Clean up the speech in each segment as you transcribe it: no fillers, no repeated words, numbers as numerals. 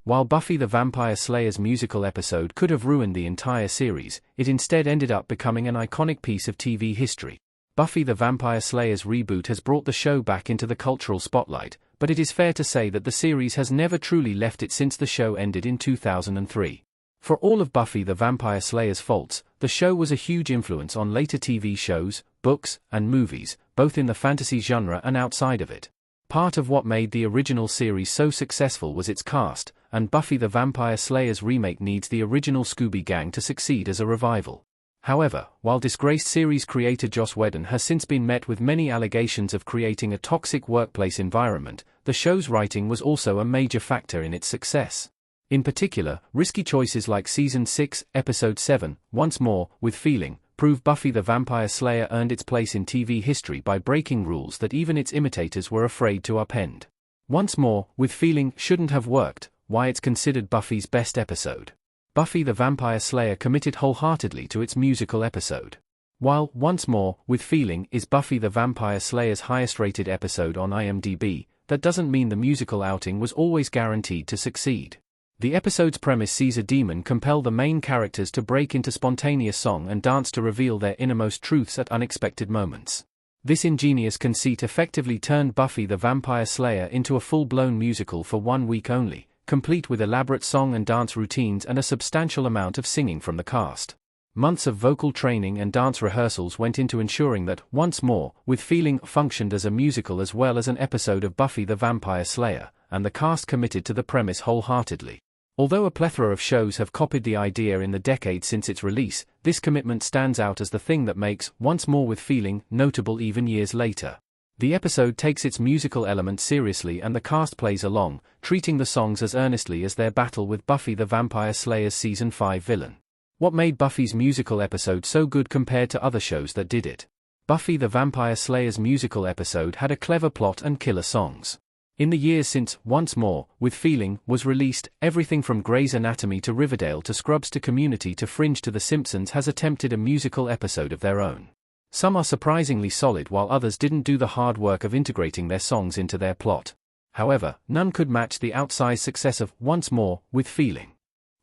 While Buffy the Vampire Slayer's musical episode could have ruined the entire series, it instead ended up becoming an iconic piece of TV history. Buffy the Vampire Slayer's reboot has brought the show back into the cultural spotlight, but it is fair to say that the series has never truly left it since the show ended in 2003. For all of Buffy the Vampire Slayer's faults, the show was a huge influence on later TV shows, books, and movies, both in the fantasy genre and outside of it. Part of what made the original series so successful was its cast, and Buffy the Vampire Slayer's remake needs the original Scooby Gang to succeed as a revival. However, while disgraced series creator Joss Whedon has since been met with many allegations of creating a toxic workplace environment, the show's writing was also a major factor in its success. In particular, risky choices like Season 6, Episode 7, Once More, with Feeling, prove Buffy the Vampire Slayer earned its place in TV history by breaking rules that even its imitators were afraid to upend. Once More, with Feeling shouldn't have worked, why it's considered Buffy's best episode. Buffy the Vampire Slayer committed wholeheartedly to its musical episode. While Once More, with Feeling is Buffy the Vampire Slayer's highest-rated episode on IMDb, that doesn't mean the musical outing was always guaranteed to succeed. The episode's premise sees a demon compel the main characters to break into spontaneous song and dance to reveal their innermost truths at unexpected moments. This ingenious conceit effectively turned Buffy the Vampire Slayer into a full-blown musical for 1 week only, complete with elaborate song and dance routines and a substantial amount of singing from the cast. Months of vocal training and dance rehearsals went into ensuring that Once More, with Feeling functioned as a musical as well as an episode of Buffy the Vampire Slayer, and the cast committed to the premise wholeheartedly. Although a plethora of shows have copied the idea in the decades since its release, this commitment stands out as the thing that makes Once More with Feeling notable even years later. The episode takes its musical elements seriously and the cast plays along, treating the songs as earnestly as their battle with Buffy the Vampire Slayer's Season 5 villain. What made Buffy's musical episode so good compared to other shows that did it? Buffy the Vampire Slayer's musical episode had a clever plot and killer songs. In the years since Once More, with Feeling was released, everything from Grey's Anatomy to Riverdale to Scrubs to Community to Fringe to The Simpsons has attempted a musical episode of their own. Some are surprisingly solid while others didn't do the hard work of integrating their songs into their plot. However, none could match the outsized success of Once More, with Feeling.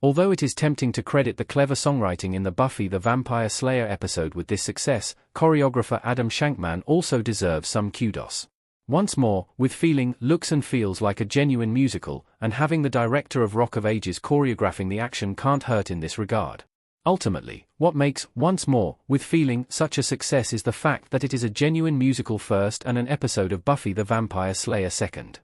Although it is tempting to credit the clever songwriting in the Buffy the Vampire Slayer episode with this success, choreographer Adam Shankman also deserves some kudos. Once More, with Feeling looks and feels like a genuine musical, and having the director of Rock of Ages choreographing the action can't hurt in this regard. Ultimately, what makes Once More, with Feeling such a success is the fact that it is a genuine musical first and an episode of Buffy the Vampire Slayer second.